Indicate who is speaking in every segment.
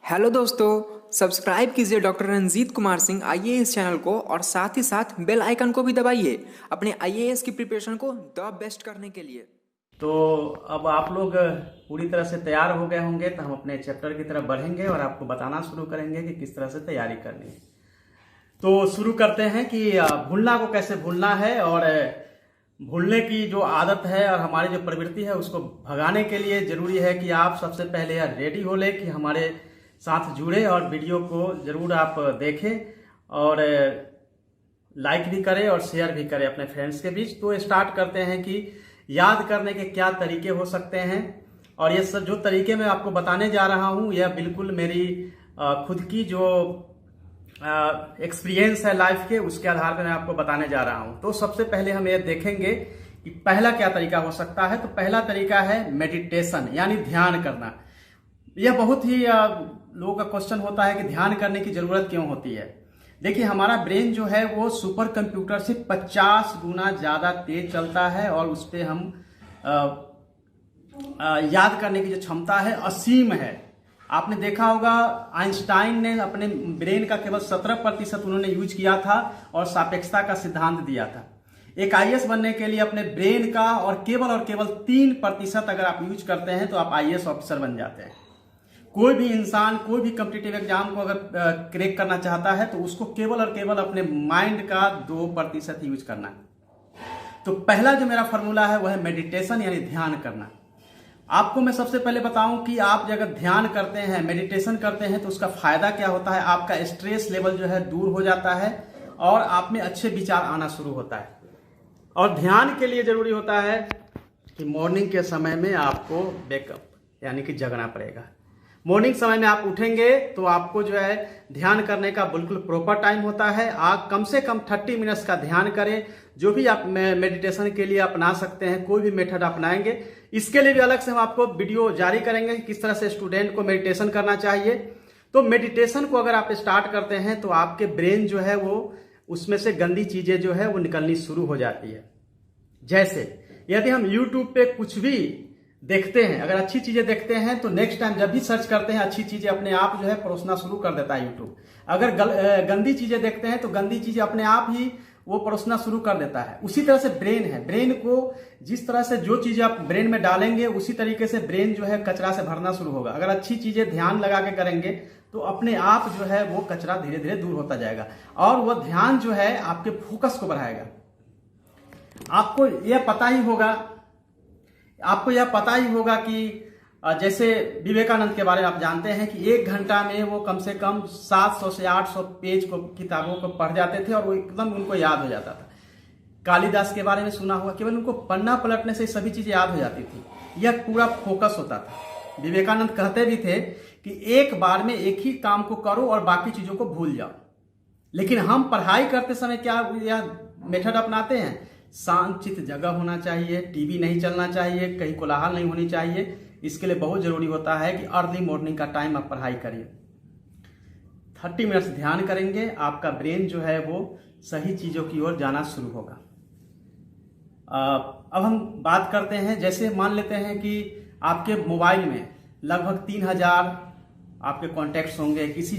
Speaker 1: Hello दोस्तों, subscribe कीजिए doctor Ranjeet Kumar Singh IAS channel को और साथ ही साथ बेल आइकन को भी दबाइए अपने आईएएस की प्रिपरेशन को द बेस्ट करने के लिए।
Speaker 2: तो अब आप लोग पूरी तरह से तैयार हो गए होंगे तो हम अपने चैप्टर की तरफ बढ़ेंगे और आपको बताना शुरू करेंगे कि किस तरह से तैयारी करनी है। तो शुरू करते हैं कि भूलना को कैसे भूलना है और भूलने की जो आदत है और हमारी जो प्रवृत्ति है उसको भगाने के लिए जरूरी है कि आप सबसे पहले रेडी हो ले कि हमारे साथ जुड़े और वीडियो को जरूर आप देखें और लाइक भी करें और शेयर भी करें अपने फ्रेंड्स के बीच। तो स्टार्ट करते हैं कि याद करने के क्या तरीके हो सकते हैं और ये सब जो तरीके मैं आपको बताने जा रहा हूँ यह बिल्कुल मेरी खुद की जो एक्सपीरियंस है लाइफ के, उसके आधार पर मैं आपको बताने जा रहा हूँ। तो सबसे पहले हम ये देखेंगे कि पहला क्या तरीका हो सकता है। तो पहला तरीका है मेडिटेशन यानी ध्यान करना। यह बहुत ही लोगों का क्वेश्चन होता है कि ध्यान करने की जरूरत क्यों होती है। देखिए, हमारा ब्रेन जो है वो सुपर कंप्यूटर से 50 गुना ज्यादा तेज चलता है और उस पर हम याद करने की जो क्षमता है असीम है। आपने देखा होगा आइंस्टाइन ने अपने ब्रेन का केवल 17% उन्होंने यूज किया था और सापेक्षता का सिद्धांत दिया था। एक आईएएस बनने के लिए अपने ब्रेन का और केवल 3% अगर आप यूज करते हैं तो आप आईएएस ऑफिसर बन जाते हैं। कोई भी इंसान कोई भी कॉम्पिटिटिव एग्जाम को अगर क्रैक करना चाहता है तो उसको केवल अपने माइंड का 2% यूज करना है। तो पहला जो मेरा फॉर्मूला है वह है मेडिटेशन यानी ध्यान करना। आपको मैं सबसे पहले बताऊं कि आप अगर ध्यान करते हैं, मेडिटेशन करते हैं तो उसका फायदा क्या होता है। आपका स्ट्रेस लेवल जो है दूर हो जाता है और आप में अच्छे विचार आना शुरू होता है। और ध्यान के लिए जरूरी होता है कि मॉर्निंग के समय में आपको वेकअप यानी कि जगना पड़ेगा। मॉर्निंग समय में आप उठेंगे तो आपको जो है ध्यान करने का बिल्कुल प्रॉपर टाइम होता है। आप कम से कम 30 मिनट्स का ध्यान करें। जो भी आप मेडिटेशन के लिए अपना सकते हैं, कोई भी मेथड अपनाएंगे, इसके लिए भी अलग से हम आपको वीडियो जारी करेंगे किस तरह से स्टूडेंट को मेडिटेशन करना चाहिए। तो मेडिटेशन को अगर आप स्टार्ट करते हैं तो आपके ब्रेन जो है वो उसमें से गंदी चीजें जो है वो निकलनी शुरू हो जाती है। जैसे यदि हम यूट्यूब पे कुछ भी देखते हैं, अगर अच्छी चीजें देखते हैं तो नेक्स्ट टाइम जब भी सर्च करते हैं अच्छी चीजें अपने आप जो है परोसना शुरू कर देता है यूट्यूब। अगर गंदी चीजें देखते हैं तो गंदी चीजें अपने आप ही वो परोसना शुरू कर देता है। उसी तरह से ब्रेन है, ब्रेन को जिस तरह से जो चीजें आप ब्रेन में डालेंगे उसी तरीके से ब्रेन जो है कचरा से भरना शुरू होगा। अगर अच्छी चीजें ध्यान लगा के करेंगे तो अपने आप जो है वो कचरा धीरे धीरे दूर होता जाएगा और वह ध्यान जो है आपके फोकस को बढ़ाएगा। आपको यह पता ही होगा कि जैसे विवेकानंद के बारे में आप जानते हैं कि 1 घंटा में वो कम से कम 700 से 800 पेज को किताबों को पढ़ जाते थे और वो एकदम उनको याद हो जाता था। कालिदास के बारे में सुना होगा, केवल उनको पन्ना पलटने से सभी चीजें याद हो जाती थी। यह पूरा फोकस होता था। विवेकानंद कहते भी थे कि एक बार में एक ही काम को करो और बाकी चीजों को भूल जाओ। लेकिन हम पढ़ाई करते समय क्या यह मेथड अपनाते हैं? शांतचित्त जगह होना चाहिए, टीवी नहीं चलना चाहिए, कहीं कोलाहल नहीं होनी चाहिए। इसके लिए बहुत जरूरी होता है कि अर्ली मॉर्निंग का टाइम आप पढ़ाई करिए। 30 मिनट्स ध्यान करेंगे, आपका ब्रेन जो है वो सही चीजों की ओर जाना शुरू होगा। अब हम बात करते हैं, जैसे मान लेते हैं कि आपके मोबाइल में लगभग 3000 आपके कॉन्टैक्ट्स होंगे। किसी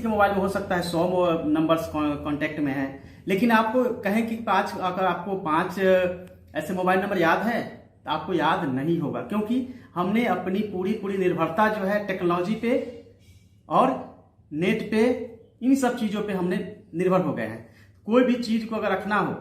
Speaker 2: के मोबाइल में हो सकता है 100 नंबर्स कॉन्टैक्ट में है, लेकिन आपको कहें कि अगर आपको 5 ऐसे मोबाइल नंबर याद है तो आपको याद नहीं होगा, क्योंकि हमने अपनी पूरी निर्भरता जो है टेक्नोलॉजी पे और नेट पे, इन सब चीजों पे हमने निर्भर हो गए हैं। कोई भी चीज को अगर रखना हो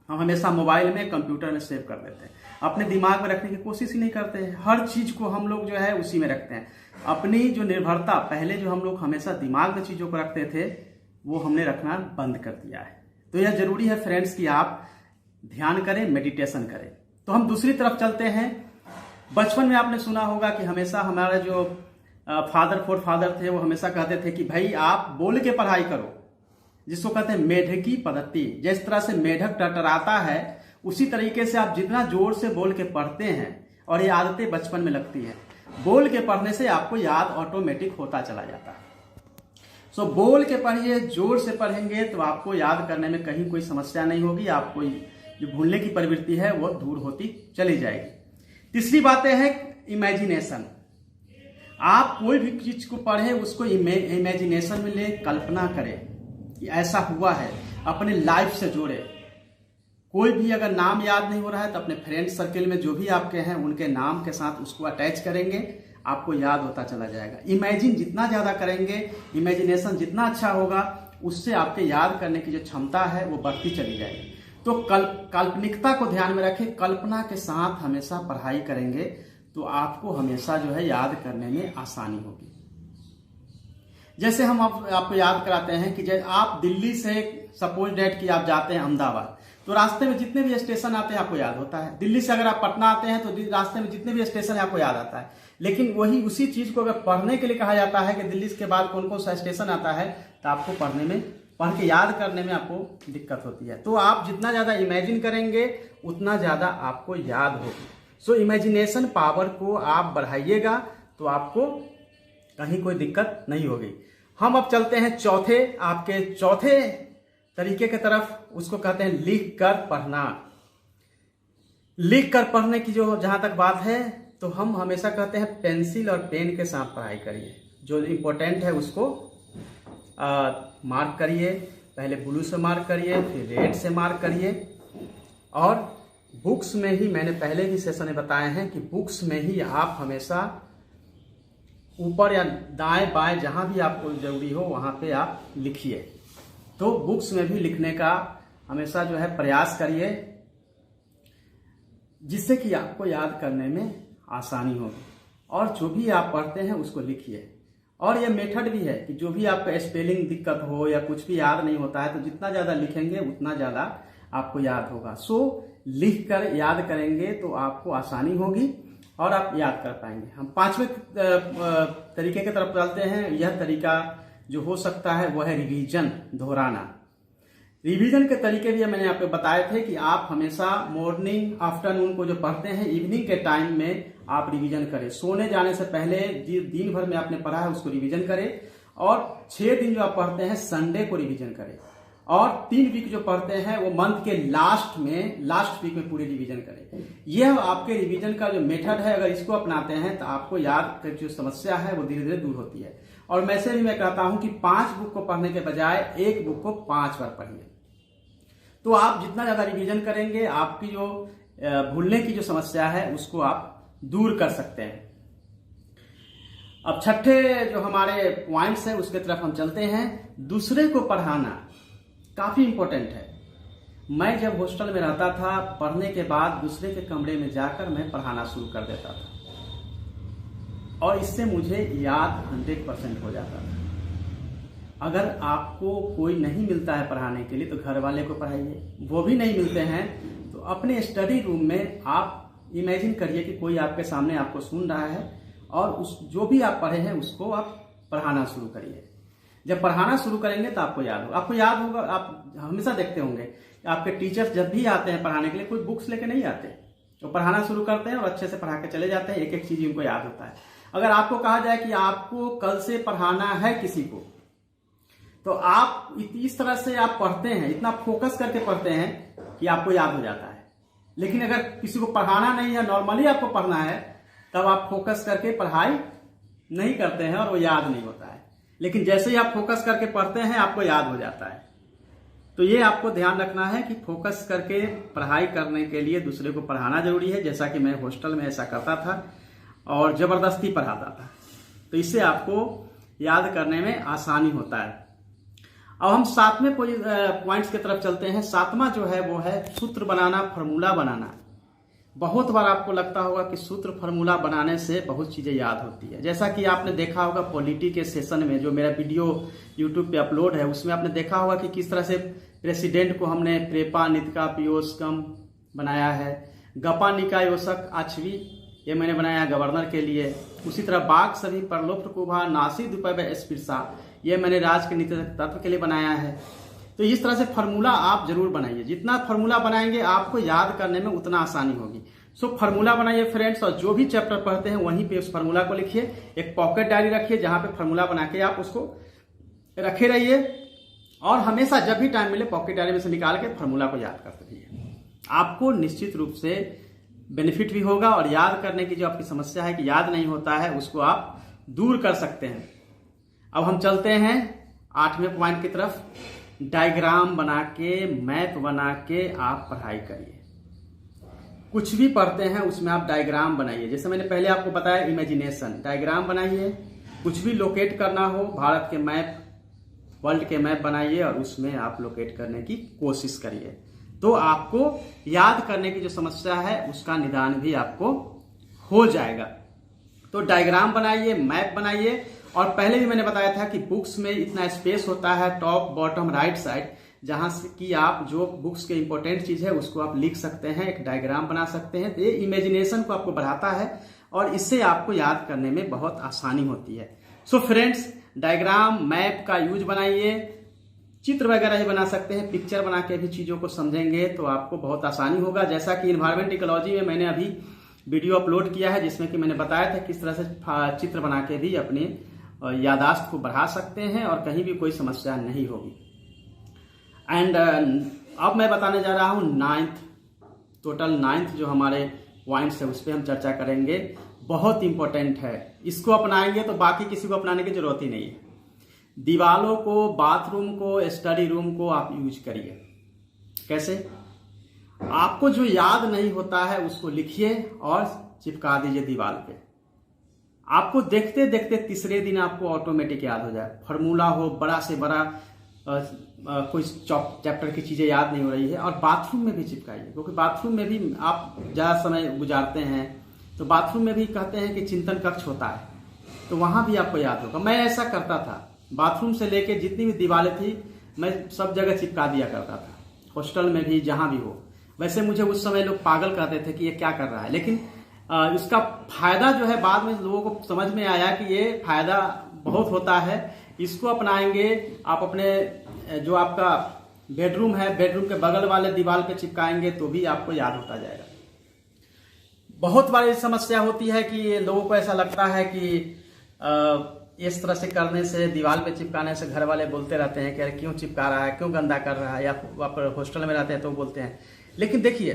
Speaker 2: हम हमेशा मोबाइल में, कंप्यूटर में सेव कर देते हैं। अपने दिमाग में रखने की कोशिश ही नहीं करते हैं। हर चीज को हम लोग जो है उसी में रखते हैं। अपनी जो निर्भरता, पहले जो हम लोग हमेशा दिमाग में चीजों को रखते थे वो हमने रखना बंद कर दिया है। तो यह जरूरी है फ्रेंड्स कि आप ध्यान करें, मेडिटेशन करें। तो हम दूसरी तरफ चलते हैं। बचपन में आपने सुना होगा कि हमेशा हमारे जो फादर थे वो हमेशा कहते थे कि भाई आप बोल के पढ़ाई करो, जिसको कहते हैं मेढकी पद्धति। जिस तरह से मेढक टरटराता है उसी तरीके से आप जितना जोर से बोल के पढ़ते हैं, और ये आदतें बचपन में लगती है, बोल के पढ़ने से आपको याद ऑटोमेटिक होता चला जाता है। सो बोल के पढ़िए, जोर से पढ़ेंगे तो आपको याद करने में कहीं कोई समस्या नहीं होगी। आपको जो भूलने की प्रवृत्ति है वो दूर होती चली जाएगी। तीसरी बातें हैं इमेजिनेशन। आप कोई भी चीज को पढ़े उसको इमेजिनेशन में ले, कल्पना करें कि ऐसा हुआ है, अपने लाइफ से जोड़े। कोई भी अगर नाम याद नहीं हो रहा है तो अपने फ्रेंड सर्किल में जो भी आपके हैं उनके नाम के साथ उसको अटैच करेंगे, आपको याद होता चला जाएगा। इमेजिन जितना ज्यादा करेंगे, इमेजिनेशन जितना अच्छा होगा, उससे आपके याद करने की जो क्षमता है वो बढ़ती चली जाएगी। तो काल्पनिकता को ध्यान में रखें, कल्पना के साथ हमेशा पढ़ाई करेंगे तो आपको हमेशा जो है याद करने में आसानी होगी। जैसे हम आपको याद कराते हैं कि जैसे आप दिल्ली से सपोज डेट कि आप जाते हैं अहमदाबाद, तो रास्ते में जितने भी स्टेशन आते हैं आपको याद होता है। दिल्ली से अगर आप पटना आते हैं तो रास्ते में जितने भी स्टेशन है आपको याद आता है। लेकिन वही उसी चीज को अगर पढ़ने के लिए कहा जाता है कि दिल्ली के बाद कौन कौन सा स्टेशन आता है, तो आपको पढ़ के याद करने में आपको दिक्कत होती है। तो आप जितना ज्यादा इमेजिन करेंगे उतना ज्यादा आपको याद होगी। सो इमेजिनेशन पावर को आप बढ़ाइएगा तो आपको कहीं कोई दिक्कत नहीं होगी। हम अब चलते हैं चौथे तरीके की तरफ, उसको कहते हैं लिख कर पढ़ना। लिख कर पढ़ने की जो जहां तक बात है, तो हम हमेशा कहते हैं पेंसिल और पेन के साथ पढ़ाई करिए। जो इम्पोर्टेंट है उसको मार्क करिए, पहले ब्लू से मार्क करिए, फिर रेड से मार्क करिए। और बुक्स में ही, मैंने पहले भी सेशन में बताए हैं कि बुक्स में ही आप हमेशा ऊपर या दाएं बाएं जहां भी आपको जरूरी हो वहां पे आप लिखिए। तो बुक्स में भी लिखने का हमेशा जो है प्रयास करिए, जिससे कि आपको याद करने में आसानी होगी। और जो भी आप पढ़ते हैं उसको लिखिए। और यह मेथड भी है कि जो भी आपका स्पेलिंग दिक्कत हो या कुछ भी याद नहीं होता है, तो जितना ज्यादा लिखेंगे उतना ज्यादा आपको याद होगा। सो लिख कर याद करेंगे तो आपको आसानी होगी और आप याद कर पाएंगे। हम 5वें तरीके की तरफ चलते हैं। यह तरीका जो हो सकता है वह है रिवीजन, दोहराना। रिवीजन के तरीके भी मैंने आपको बताए थे कि आप हमेशा मॉर्निंग आफ्टरनून को जो पढ़ते हैं, इवनिंग के टाइम में आप रिवीजन करें। सोने जाने से पहले दिन भर में आपने पढ़ा है उसको रिवीजन करें। और 6 दिन जो आप पढ़ते हैं संडे को रिवीजन करें। और 3 वीक जो पढ़ते हैं वो मंथ के लास्ट वीक में पूरी रिवीजन करें। यह आपके रिवीजन का जो मेथड है, अगर इसको अपनाते हैं तो आपको याद की जो समस्या है वो धीरे धीरे दूर होती है। और वैसे भी मैं कहता हूं कि 5 बुक को पढ़ने के बजाय 1 बुक को 5 बार पढ़िए। तो आप जितना ज्यादा रिवीजन करेंगे, आपकी जो भूलने की जो समस्या है उसको आप दूर कर सकते हैं। अब छठे जो हमारे पॉइंट्स है उसके तरफ हम चलते हैं। दूसरे को पढ़ाना काफी इंपॉर्टेंट है। मैं जब हॉस्टल में रहता था, पढ़ने के बाद दूसरे के कमरे में जाकर मैं पढ़ाना शुरू कर देता था और इससे मुझे याद 100% हो जाता था। अगर आपको कोई नहीं मिलता है पढ़ाने के लिए तो घर वाले को पढ़ाइए। वो भी नहीं मिलते हैं तो अपने स्टडी रूम में आप इमेजिन करिए कि कोई आपके सामने आपको सुन रहा है और जो भी आप पढ़े हैं उसको आप पढ़ाना शुरू करिए। जब पढ़ाना शुरू करेंगे तो आपको याद होगा। आप हमेशा देखते होंगे आपके टीचर्स जब भी आते हैं पढ़ाने के लिए, कोई बुक्स लेके नहीं आते, तो पढ़ाना शुरू करते हैं और अच्छे से पढ़ा के चले जाते हैं। एक एक चीज उनको याद होता है। अगर आपको कहा जाए कि आपको कल से पढ़ाना है किसी को, तो आप इस तरह से आप पढ़ते हैं, इतना फोकस करके पढ़ते हैं कि आपको याद हो जाता है। लेकिन अगर किसी को पढ़ाना नहीं है, नॉर्मली आपको पढ़ना है, तब आप फोकस करके पढ़ाई नहीं करते हैं और वो याद नहीं होता है। लेकिन जैसे ही आप फोकस करके पढ़ते हैं आपको याद हो जाता है। तो ये आपको ध्यान रखना है कि फोकस करके पढ़ाई करने के लिए दूसरे को पढ़ाना जरूरी है। जैसा कि मैं हॉस्टल में ऐसा करता था और जबरदस्ती पढ़ाता था, तो इससे आपको याद करने में आसानी होता है। अब हम 7वें पॉइंट्स की तरफ चलते हैं। 7वां जो है वो है सूत्र बनाना, फॉर्मूला बनाना। बहुत बार आपको लगता होगा कि सूत्र फॉर्मूला बनाने से बहुत चीजें याद होती है। जैसा कि आपने देखा होगा पॉलिटी के सेशन में, जो मेरा वीडियो यूट्यूब पे अपलोड है, उसमें आपने देखा होगा कि किस तरह से प्रेसिडेंट को हमने प्रेपा नितका पियोस्कम बनाया है। गपा निका योसक आछवी ये मैंने बनाया गवर्नर के लिए। उसी तरह बाग सभी परलोप कुभा नासी दुपय स्पिरसा ये मैंने राज के नीति तत्व के लिए बनाया है। तो इस तरह से फार्मूला आप जरूर बनाइए। जितना फार्मूला बनाएंगे आपको याद करने में उतना आसानी होगी। सो फार्मूला बनाइए फ्रेंड्स, और जो भी चैप्टर पढ़ते हैं वहीं पे उस फार्मूला को लिखिए। एक पॉकेट डायरी रखिए जहां पे फार्मूला बना के आप उसको रखे रहिए और हमेशा जब भी टाइम मिले पॉकेट डायरी में से निकाल के फार्मूला को याद करते रहिए। आपको निश्चित रूप से बेनिफिट भी होगा और याद करने की जो आपकी समस्या है कि याद नहीं होता है, उसको आप दूर कर सकते हैं। अब हम चलते हैं 8वें पॉइंट की तरफ। डायग्राम बना के, मैप बना के आप पढ़ाई करिए। कुछ भी पढ़ते हैं उसमें आप डायग्राम बनाइए। जैसे मैंने पहले आपको बताया, इमेजिनेशन, डायग्राम बनाइए। कुछ भी लोकेट करना हो, भारत के मैप, वर्ल्ड के मैप बनाइए और उसमें आप लोकेट करने की कोशिश करिए। तो आपको याद करने की जो समस्या है उसका निदान भी आपको हो जाएगा। तो डायग्राम बनाइए, मैप बनाइए। और पहले भी मैंने बताया था कि बुक्स में इतना स्पेस होता है, टॉप, बॉटम, राइट साइड, जहां से कि आप जो बुक्स के इंपॉर्टेंट चीज है उसको आप लिख सकते हैं, एक डायग्राम बना सकते हैं। तो ये इमेजिनेशन को आपको बढ़ाता है और इससे आपको याद करने में बहुत आसानी होती है। सो फ्रेंड्स, डायग्राम, मैप का यूज बनाइए। चित्र वगैरह ही बना सकते हैं, पिक्चर बना के भी चीजों को समझेंगे तो आपको बहुत आसानी होगा। जैसा कि इन्वायरमेंट इकोलॉजी में मैंने अभी वीडियो अपलोड किया है जिसमें कि मैंने बताया था किस तरह से चित्र बना के भी अपने यादाश्त को बढ़ा सकते हैं और कहीं भी कोई समस्या नहीं होगी। एंड अब मैं बताने जा रहा हूं टोटल 9th जो हमारे पॉइंट्स है उस पर हम चर्चा करेंगे। बहुत इंपॉर्टेंट है, इसको अपनाएंगे तो बाकी किसी को अपनाने की जरूरत ही नहीं है। दीवालों को, बाथरूम को, स्टडी रूम को आप यूज करिए। कैसे? आपको जो याद नहीं होता है उसको लिखिए और चिपका दीजिए दीवार पे। आपको देखते देखते तीसरे दिन आपको ऑटोमेटिक याद हो जाए। फॉर्मूला हो, बड़ा से बड़ा कोई चैप्टर की चीजें याद नहीं हो रही है, और बाथरूम में भी चिपकाइए, क्योंकि बाथरूम में भी आप ज्यादा समय गुजारते हैं तो बाथरूम में भी कहते हैं कि चिंतन कक्ष होता है, तो वहां भी आपको याद होगा। मैं ऐसा करता था, बाथरूम से लेके जितनी भी दीवारें थी मैं सब जगह चिपका दिया करता था, हॉस्टल में भी, जहां भी हो। वैसे मुझे उस समय लोग पागल कहते थे कि ये क्या कर रहा है, लेकिन इसका फायदा जो है बाद में लोगों को समझ में आया कि ये फायदा बहुत होता है। इसको अपनाएंगे आप, अपने जो आपका बेडरूम है, बेडरूम के बगल वाले दीवार पे चिपकाएंगे तो भी आपको याद होता जाएगा। बहुत बार ये समस्या होती है कि लोगों को ऐसा लगता है कि इस तरह से करने से, दीवार पे चिपकाने से घर वाले बोलते रहते हैं कि अरे क्यों चिपका रहा है, क्यों गंदा कर रहा है, या आप हॉस्टल में रहते हैं तो बोलते हैं। लेकिन देखिए,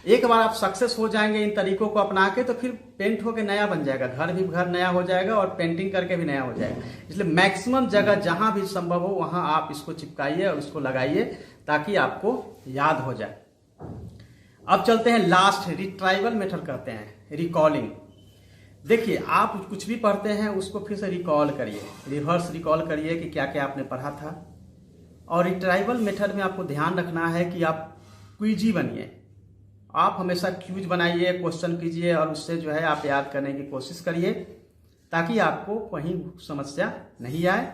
Speaker 2: एक बार आप सक्सेस हो जाएंगे इन तरीकों को अपना के तो फिर पेंट होके नया बन जाएगा, घर भी घर नया हो जाएगा और पेंटिंग करके भी नया हो जाएगा। इसलिए मैक्सिमम जगह जहां भी संभव हो वहां आप इसको चिपकाइए और उसको लगाइए ताकि आपको याद हो जाए। अब चलते हैं लास्ट, रिट्राइवल मेथड कहते हैं, रिकॉलिंग। देखिए, आप कुछ भी पढ़ते हैं उसको फिर से रिकॉल करिए, रिवर्स रिकॉल करिए कि क्या क्या आपने पढ़ा था। और रिट्राइवल मेथड में आपको ध्यान रखना है कि आप क्विजी बनिए। आप हमेशा क्यूज बनाइए, क्वेश्चन कीजिए और उससे जो है आप याद करने की कोशिश करिए ताकि आपको कहीं समस्या नहीं आए।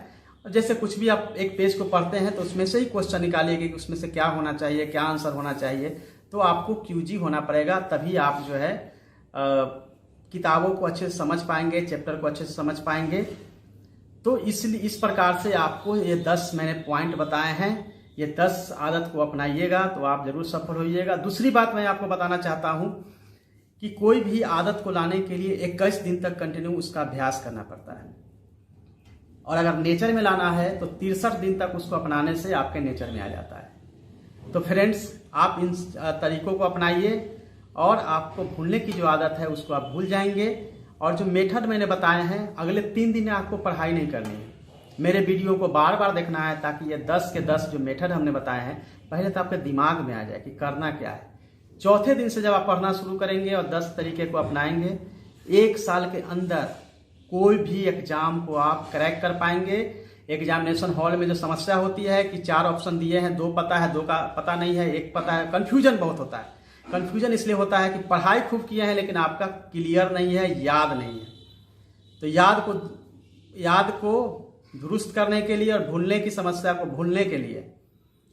Speaker 2: और जैसे कुछ भी आप एक पेज को पढ़ते हैं तो उसमें से ही क्वेश्चन निकालिए कि उसमें से क्या होना चाहिए, क्या आंसर होना चाहिए। तो आपको क्यूजी होना पड़ेगा, तभी आप जो है किताबों को अच्छे से समझ पाएंगे, चैप्टर को अच्छे से समझ पाएंगे। तो इसलिए इस प्रकार से आपको ये 10 मैंने पॉइंट बताए हैं, ये 10 आदत को अपनाइएगा तो आप जरूर सफल होइएगा। दूसरी बात मैं आपको बताना चाहता हूं कि कोई भी आदत को लाने के लिए 21 दिन तक कंटिन्यू उसका अभ्यास करना पड़ता है, और अगर नेचर में लाना है तो 63 दिन तक उसको अपनाने से आपके नेचर में आ जाता है। तो फ्रेंड्स, आप इन तरीकों को अपनाइए और आपको भूलने की जो आदत है उसको आप भूल जाएंगे। और जो मेथड मैंने बताए हैं, अगले 3 दिन आपको पढ़ाई नहीं करनी है, मेरे वीडियो को बार बार देखना है ताकि ये 10 के 10 जो मेथड हमने बताए हैं पहले तो आपके दिमाग में आ जाए कि करना क्या है। चौथे दिन से जब आप पढ़ना शुरू करेंगे और 10 तरीके को अपनाएंगे, 1 साल के अंदर कोई भी एग्जाम को आप क्रैक कर पाएंगे। एग्जामिनेशन हॉल में जो समस्या होती है कि 4 ऑप्शन दिए हैं, 2 पता है, 2 का पता नहीं है, 1 पता है, कंफ्यूजन बहुत होता है। कंफ्यूजन इसलिए होता है कि पढ़ाई खूब किए हैं लेकिन आपका क्लियर नहीं है, याद नहीं है। तो याद को दुरुस्त करने के लिए और भूलने की समस्या को भूलने के लिए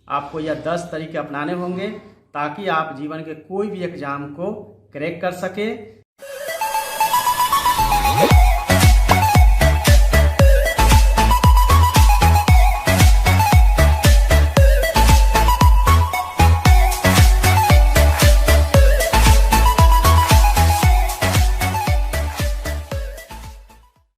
Speaker 2: आपको यह 10 तरीके अपनाने होंगे ताकि आप जीवन के कोई भी एग्जाम को क्रैक कर सके।